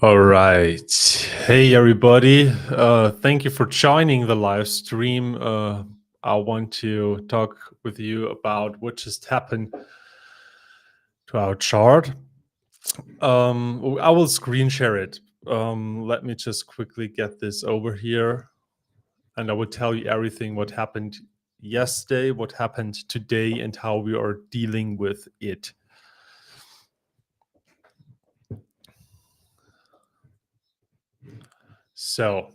All right. Hey, everybody. Thank you for joining the live stream. I want to talk with you about what just happened to our chart. I will screen share it. Let me just quickly get this over here, and I will tell you everything what happened yesterday, what happened today, and how we are dealing with it. So,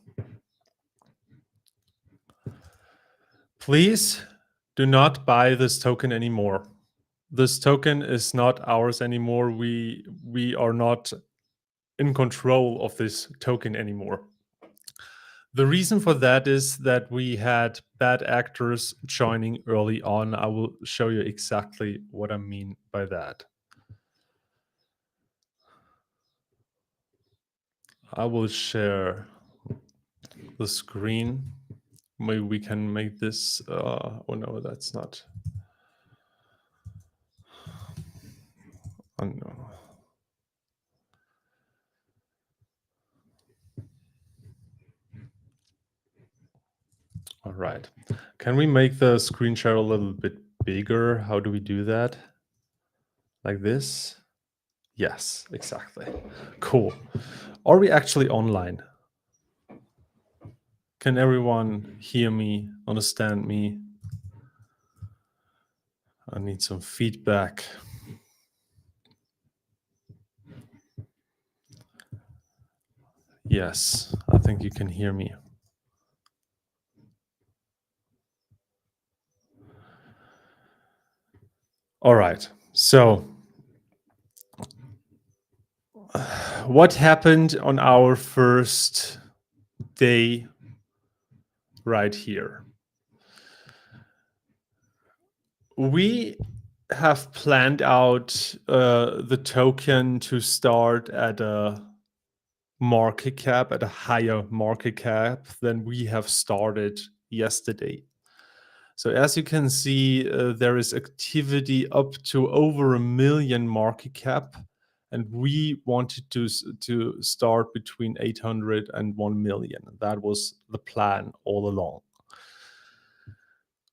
please do not buy this token anymore. This token is not ours anymore. We are not in control of this token anymore. The reason for that is that we had bad actors joining early on. I will show you exactly what I mean by that. I will share the screen. Maybe we can make this. Oh no, that's not. Oh no. All right. Can we make the screen share a little bit bigger? How do we do that? Like this? Yes, exactly. Cool. Are we actually online? Can everyone hear me, understand me? I need some feedback. Yes, I think you can hear me. All right. So, what happened on our first day right here? We have planned out the token to start at a market cap, at a higher market cap than we have started yesterday. So as you can see, there is activity up to over 1 million market cap, and we wanted to start between 800 and 1 million. That was the plan all along.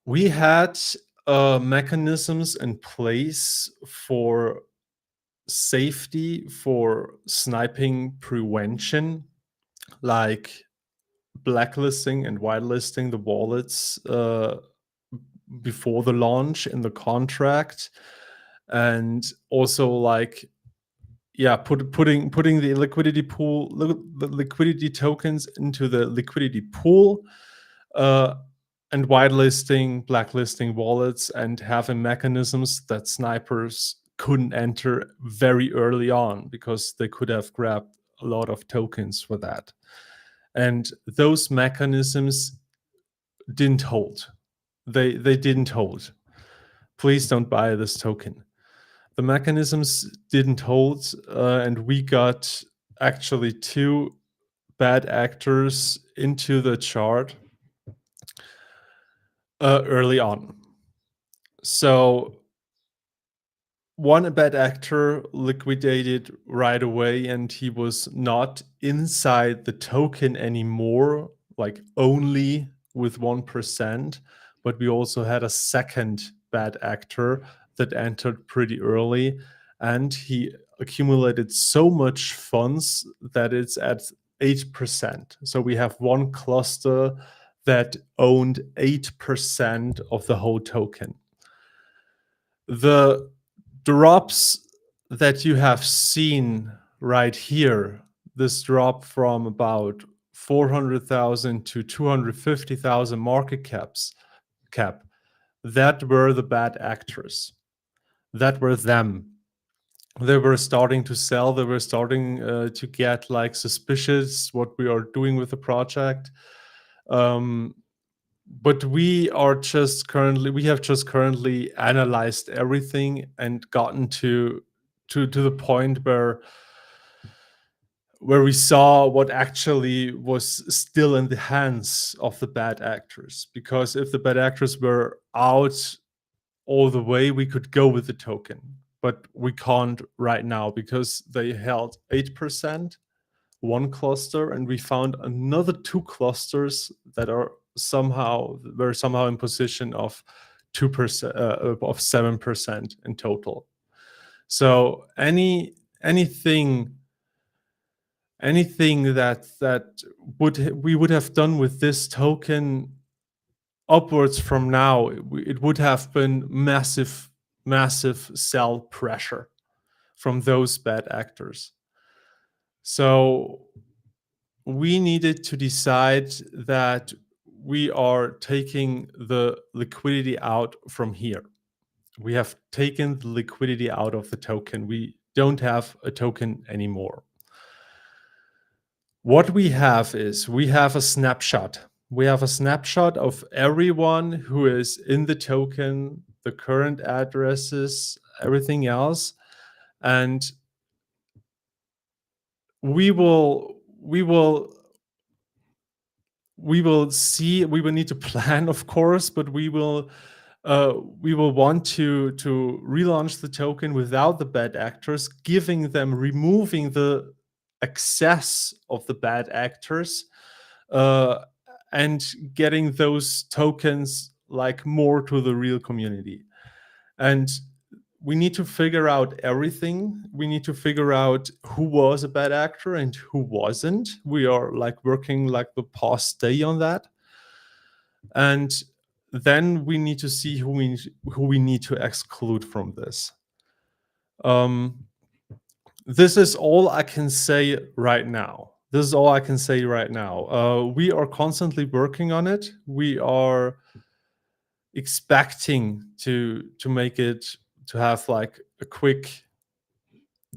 We had mechanisms in place for safety, for sniping prevention, like blacklisting and whitelisting the wallets before the launch in the contract, and also like putting the liquidity pool, the liquidity tokens into the liquidity pool, and whitelisting, blacklisting wallets, and having mechanisms that snipers couldn't enter very early on because they could have grabbed a lot of tokens for that. And those mechanisms didn't hold. They didn't hold. Please don't buy this token. The mechanisms didn't hold, and we got actually two bad actors into the chart early on. So one bad actor liquidated right away, and he was not inside the token anymore, like only with 1%, but we also had a second bad actor that entered pretty early, and he accumulated so much funds that it's at 8%. So we have one cluster that owned 8% of the whole token. The drops that you have seen right here, this drop from about 400,000 to 250,000 market cap, that were the bad actors. That were them. They were starting to sell. They were starting to get like suspicious what we are doing with the project. But we have just currently analyzed everything and gotten to the point where we saw what actually was still in the hands of the bad actors. Because if the bad actors were out all the way, we could go with the token, but we can't right now because they held 8%. one cluster, and we found another two clusters that are somehow in position of 2% of 7% in total. So anything that we would have done with this token upwards from now, it would have been massive sell pressure from those bad actors. So we needed to decide that we are taking the liquidity out from here. We have taken the liquidity out of the token. We don't have a token anymore. What we have is we have a snapshot. We have a snapshot of everyone who is in the token, the current addresses, everything else. And we will see, we will need to plan, of course, but we will want to relaunch the token without the bad actors, removing the access of the bad actors, and getting those tokens like more to the real community. And we need to figure out everything. We need to figure out who was a bad actor and who wasn't. We are like working like the past day on that. And then we need to see who we need to exclude from this. This is all I can say right now. We are constantly working on it. We are expecting to make it, to have like a quick,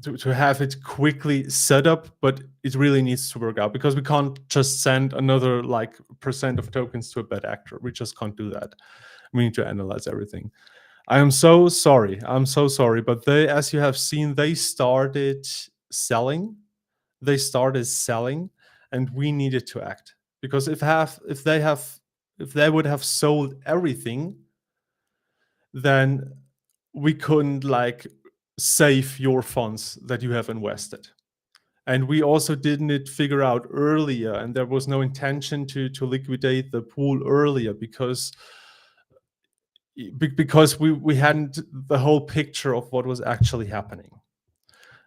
to have it quickly set up, but it really needs to work out, because we can't just send another like percent of tokens to a bad actor. We just can't do that. We need to analyze everything. I'm so sorry, but they, as you have seen, they started selling, and we needed to act, because if they would have sold everything, then we couldn't like save your funds that you have invested. And we also didn't figure out earlier, and there was no intention to liquidate the pool earlier, because we hadn't the whole picture of what was actually happening.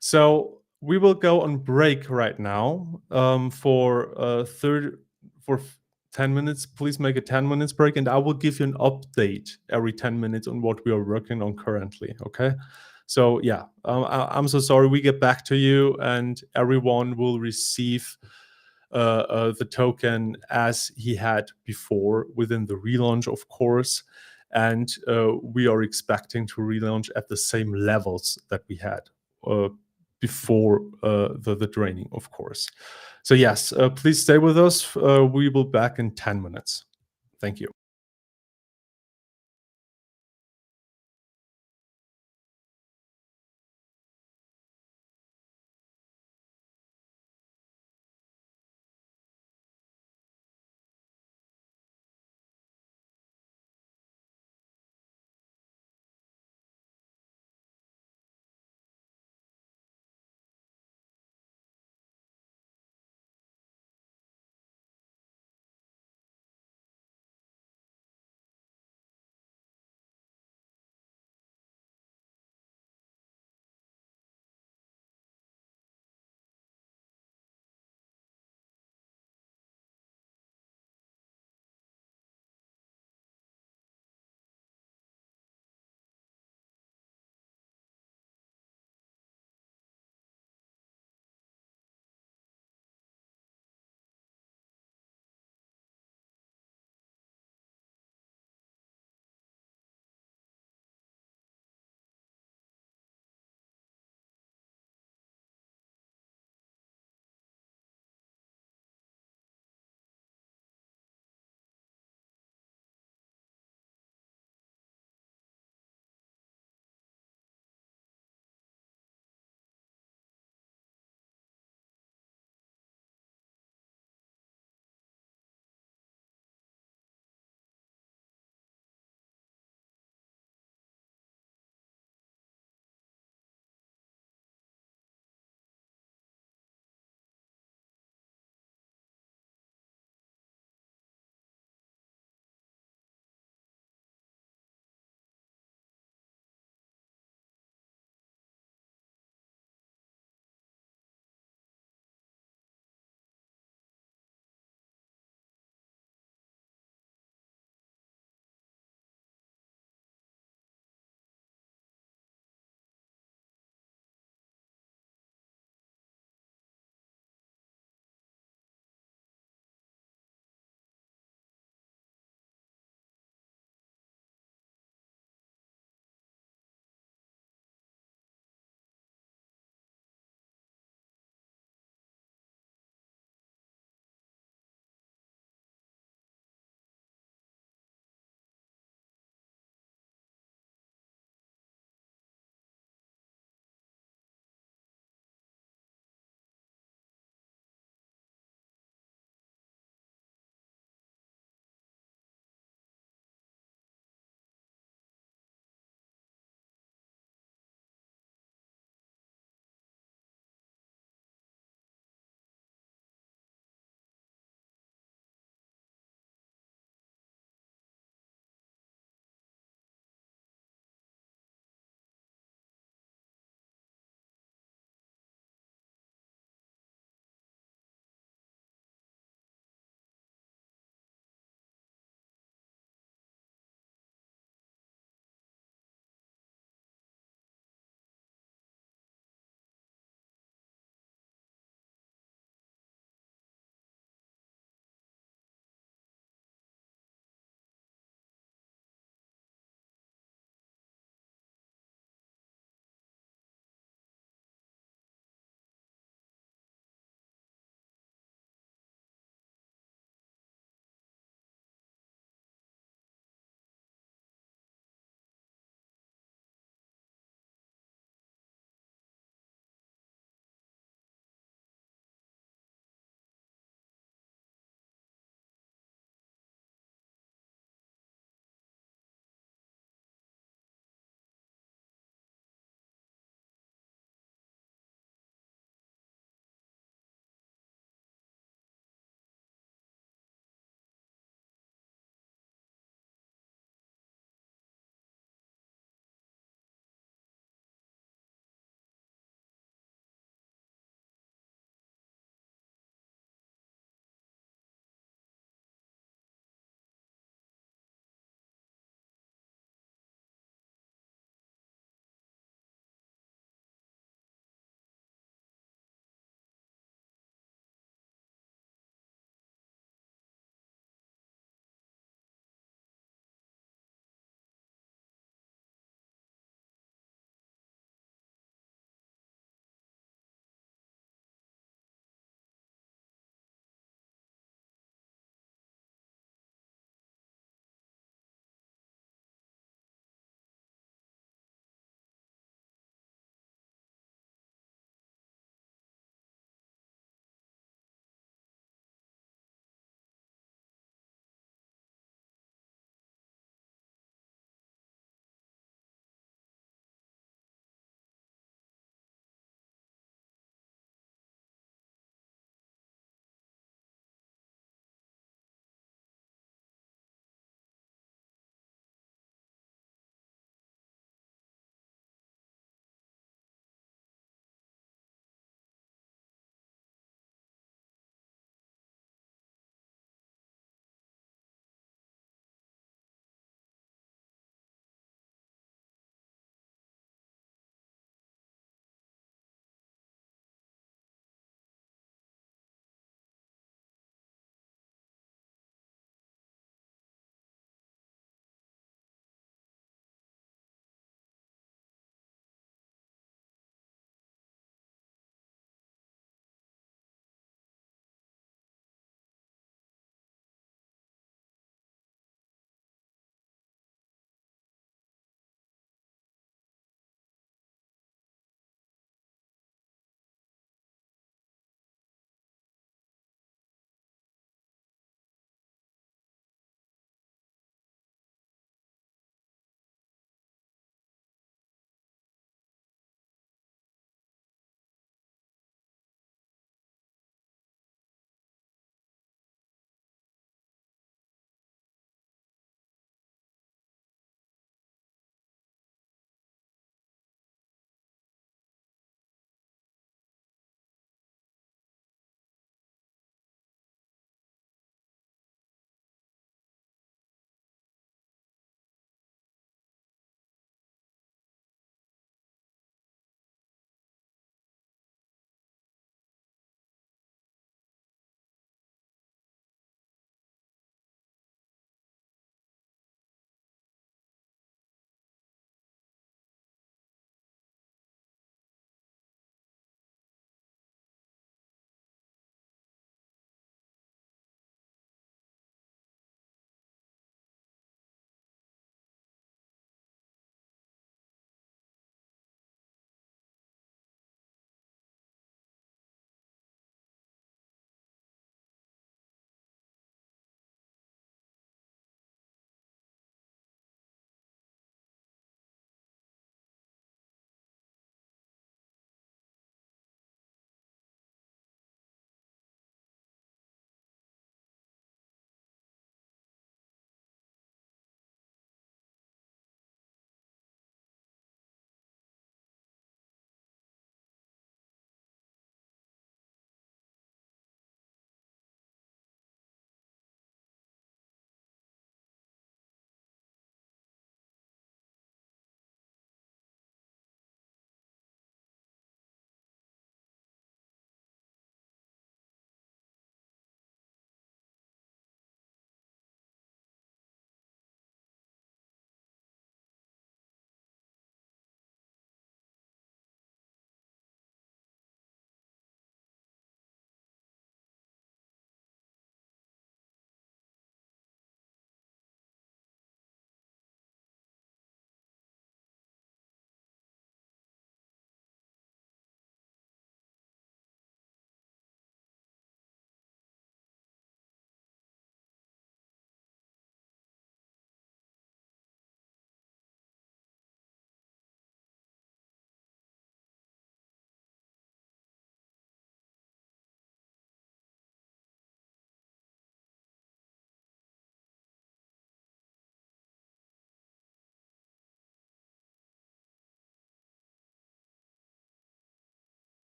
So we will go on break right now, for 10 minutes. Please make a 10 minutes break, and I will give you an update every 10 minutes on what we are working on currently. Okay. So yeah, I'm so sorry. We get back to you, and everyone will receive the token as he had before within the relaunch, of course. And we are expecting to relaunch at the same levels that we had before the draining, of course. So yes, please stay with us. We will be back in 10 minutes. Thank you.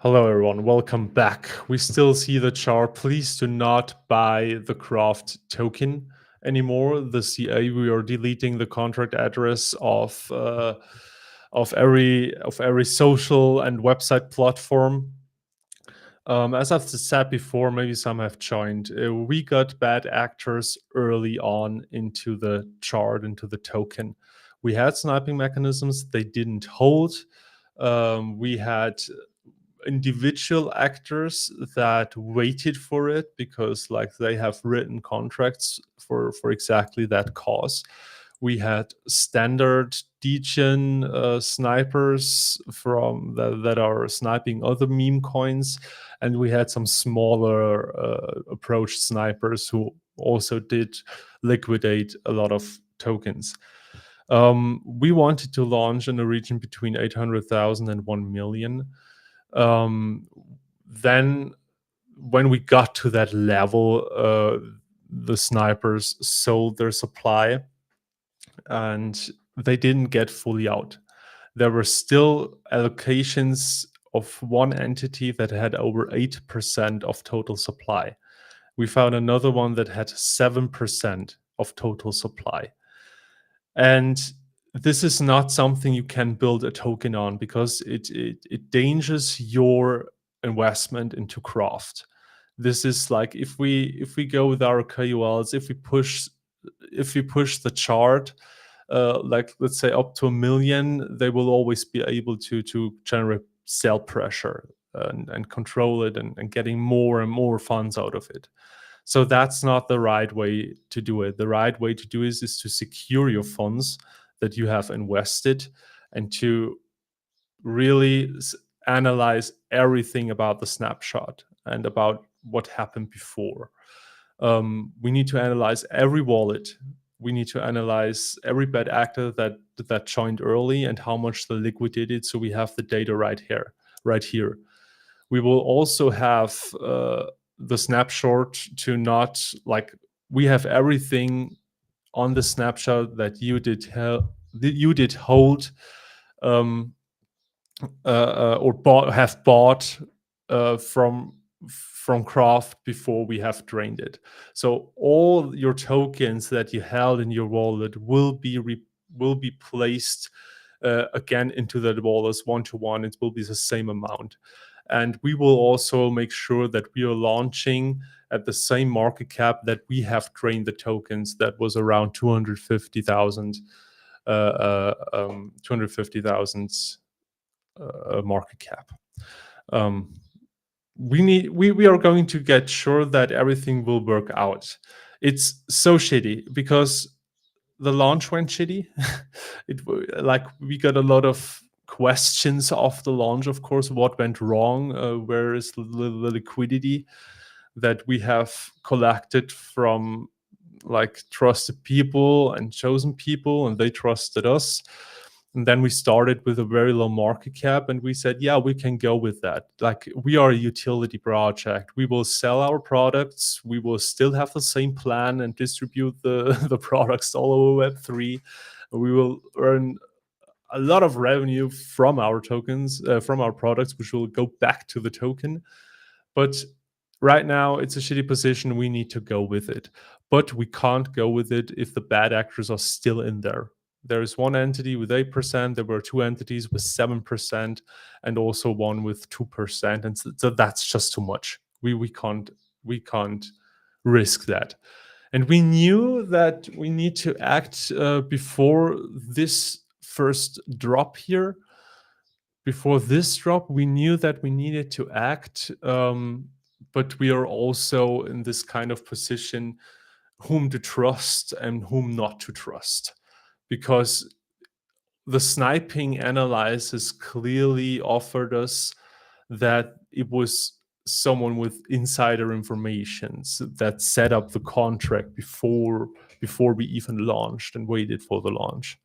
Hello, everyone. Welcome back. We still see the chart. Please do not buy the Craft token anymore. The CA, we are deleting the contract address of every social and website platform. As I've said before, maybe some have joined. We got bad actors early on into the chart, into the token. We had sniping mechanisms; they didn't hold. We had individual actors that waited for it because like they have written contracts for exactly that cause. We had standard degen snipers from that are sniping other meme coins, and we had some smaller approach snipers who also did liquidate a lot of tokens. We wanted to launch in a region between 800,000 and 1 million. Then when we got to that level, the snipers sold their supply and they didn't get fully out. There were still allocations of one entity that had over 8% of total supply. We found another one that had 7% of total supply. And this is not something you can build a token on because it endangers your investment into Craft. This is like if we go with our KOLs, if we push the chart, like let's say up to 1 million, they will always be able to generate sell pressure and control it and getting more and more funds out of it. So that's not the right way to do it. The right way to do is to secure your funds that you have invested and to really analyze everything about the snapshot and about what happened before. We need to analyze every wallet. We need to analyze every bad actor that joined early and how much they liquidated. So we have the data right here, right here. We will also have the snapshot to not like we have everything on the snapshot that you did hold um, or have bought from Craft before we have drained it. So all your tokens that you held in your wallet will be placed again into that wallet one to one. It will be the same amount. And we will also make sure that we are launching at the same market cap that we have drained the tokens. That was around 250,000 market cap. We are going to get sure that everything will work out. It's so shitty because the launch went shitty. Like we got a lot of questions off the launch. Of course, what went wrong? Where is the liquidity that we have collected from like trusted people and chosen people, and they trusted us. And then we started with a very low market cap, and we said, yeah, we can go with that. Like, we are a utility project. We will sell our products. We will still have the same plan and distribute the products all over Web3. We will earn a lot of revenue from our tokens, from our products, which will go back to the token. But right now, it's a shitty position. We need to go with it. But we can't go with it if the bad actors are still in there. There is one entity with 8%. There were two entities with 7%, and also one with 2%. And so that's just too much. We can't risk that. And we knew that we need to act before this first drop here. Before this drop, we knew that we needed to act, but we are also in this kind of position whom to trust and whom not to trust, because the sniping analysis clearly offered us that it was someone with insider information that set up the contract before we even launched and waited for the launch.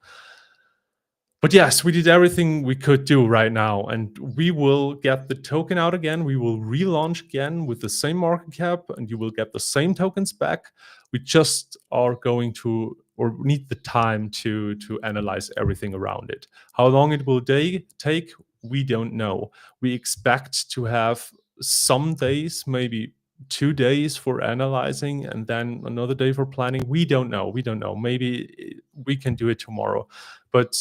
But yes, we did everything we could do right now, and we will get the token out again. We will relaunch again with the same market cap, and you will get the same tokens back. We just are going to, or need the time to analyze everything around it. How long it will take, we don't know. We expect to have some days, maybe 2 days for analyzing and then another day for planning. We don't know. We don't know. Maybe we can do it tomorrow, but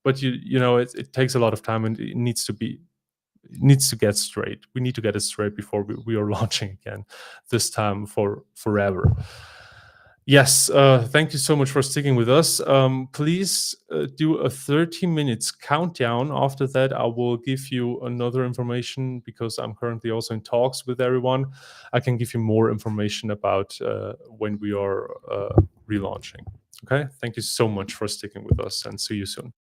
it takes a lot of time and it needs to get straight. We need to get it straight before we are launching again, this time for forever. Yes, thank you so much for sticking with us. Please do a 30 minutes countdown. After that, I will give you another information because I'm currently also in talks with everyone. I can give you more information about when we are relaunching. Okay, thank you so much for sticking with us and see you soon.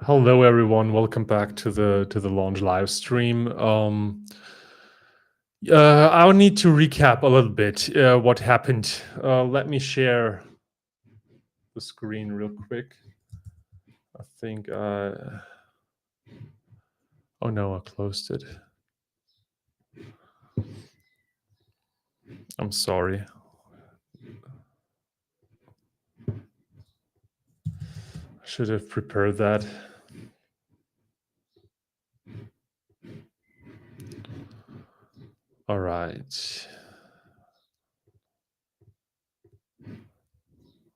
Hello, everyone. Welcome back to the launch live stream. I'll need to recap a little bit what happened. Let me share the screen real quick. I think. Oh no, I closed it. I'm sorry. I should have prepared that. All right.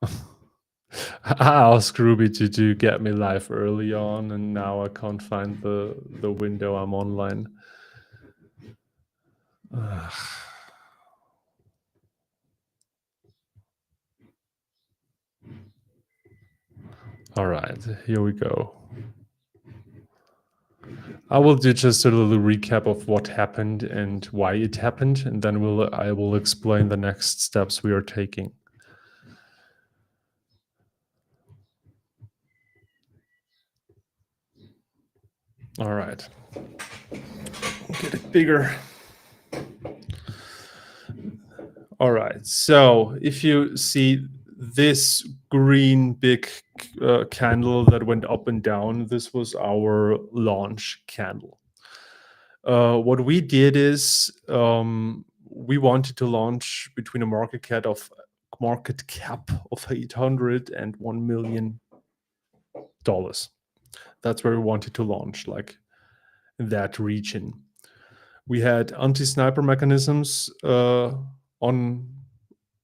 I asked Ruby to get me live early on, and now I can't find the window I'm online. Ugh. All right, here we go. I will do just a little recap of what happened and why it happened, and then I will explain the next steps we are taking. All right. Get it bigger. All right. So if you see this green big candle that went up and down, this was our launch candle. What we did is we wanted to launch between a market cap of $800 and $1 million. That's where we wanted to launch, like in that region. We had anti-sniper mechanisms on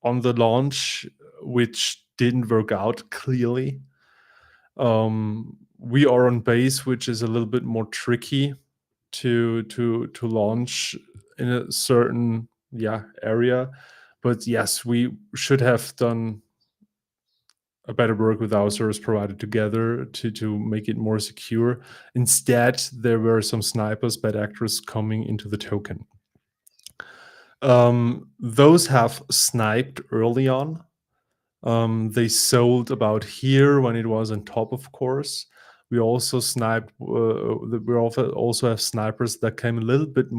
the launch, which didn't work out clearly. We are on base, which is a little bit more tricky to launch in a certain area. But yes, we should have done a better work with our service provider together to make it more secure. Instead, there were some snipers, bad actors coming into the token. Those have sniped early on. They sold about here when it was on top, of course. We also sniped. We also have snipers that came a little bit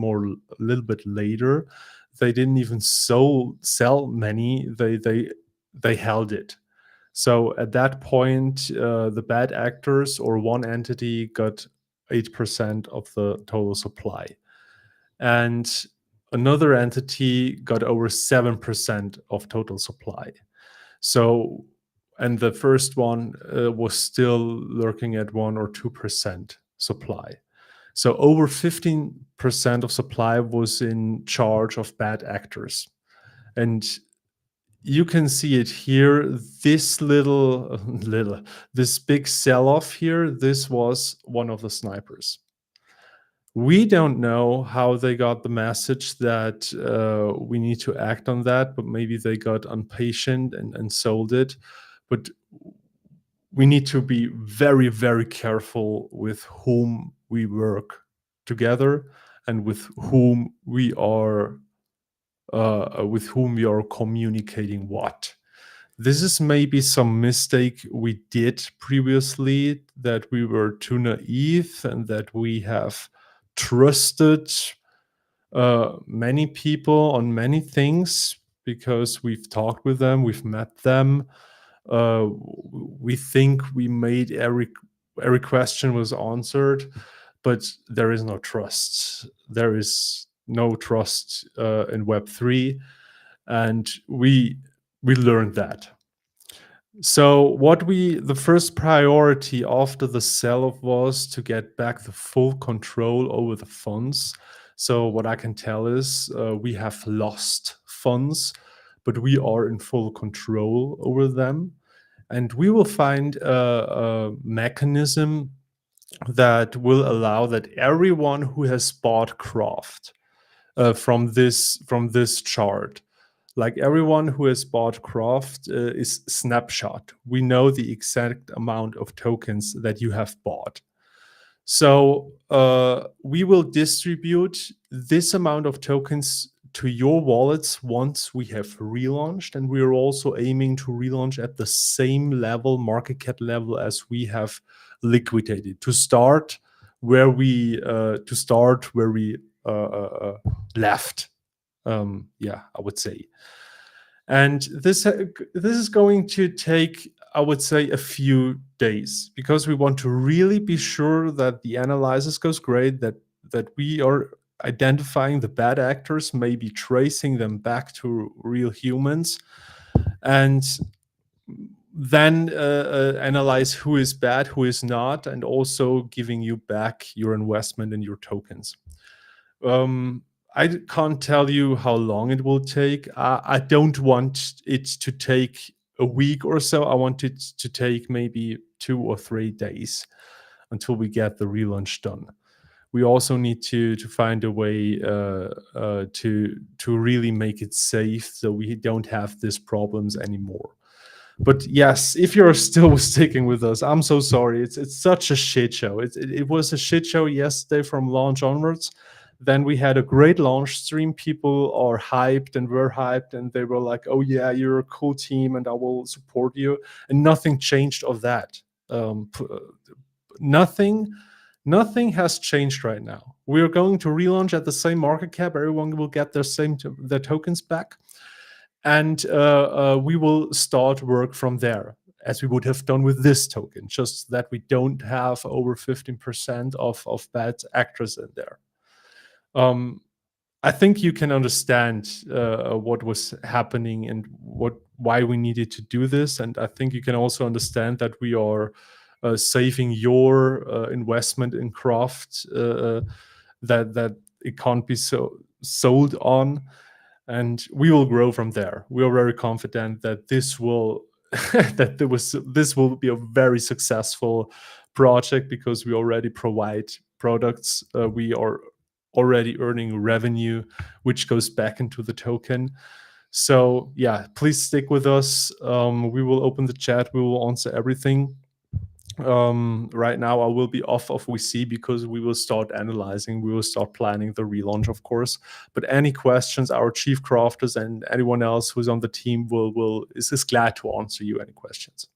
later. They didn't even sell many. They held it. So at that point, the bad actors or one entity got 8% of the total supply, and another entity got over 7% of total supply. So, and the first one was still lurking at 1 or 2% supply. So over 15% of supply was in charge of bad actors. And you can see it here. This this big sell-off here, this was one of the snipers. We don't know how they got the message that we need to act on that, but maybe they got impatient and sold it. But we need to be very, very careful with whom we work together and with whom we are communicating what. This is maybe some mistake we did previously, that we were too naive and that we have trusted many people on many things because we've talked with them, we've met them. We think we made every question was answered, but there is no trust. There is no trust in Web3, and we learned that. So the first priority after the sell-off was to get back the full control over the funds. So what I can tell is we have lost funds, but we are in full control over them. And we will find a mechanism that will allow that everyone who has bought Craft from this chart, like everyone who has bought Craft is snapshot. We know the exact amount of tokens that you have bought. So we will distribute this amount of tokens to your wallets once we have relaunched, and we are also aiming to relaunch at the same level, market cap level, as we have liquidated, to start where we left. Yeah, I would say. And this is going to take, I would say, a few days, because we want to really be sure that the analysis goes great, that we are identifying the bad actors, maybe tracing them back to real humans, and then analyze who is bad, who is not, and also giving you back your investment and your tokens. Um, can't tell you how long it will take. I don't want it to take a week or so. I want it to take maybe 2 or 3 days until we get the relaunch done. We also need to find a way to really make it safe, so we don't have these problems anymore. But yes, if you're still sticking with us, I'm so sorry. It's such a shit show. It was a shit show yesterday from launch onwards. Then we had a great launch stream. People are hyped and were hyped, and they were like, "Oh yeah, you're a cool team, and I will support you." And nothing changed of that. Nothing, nothing has changed right now. We are going to relaunch at the same market cap. Everyone will get their tokens back, and we will start work from there, as we would have done with this token, just that we don't have over 15% of bad actors in there. I think you can understand what was happening and why we needed to do this, and I think you can also understand that we are saving your investment in Craft, that it can't be so sold on, and we will grow from there. We are very confident that this will this will be a very successful project, because we already provide products. We are already earning revenue, which goes back into the token. So yeah, please stick with us. We will open the chat. We will answer everything. Right now I will be off of VC, because we will start analyzing, we will start planning the relaunch, of course. But any questions, our chief crafters and anyone else who's on the team is glad to answer you any questions.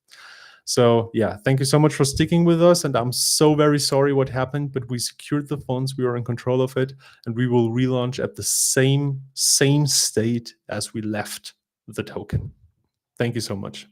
So yeah, thank you so much for sticking with us, and I'm so very sorry what happened, but we secured the funds, we are in control of it, and we will relaunch at the same state as we left the token. Thank you so much.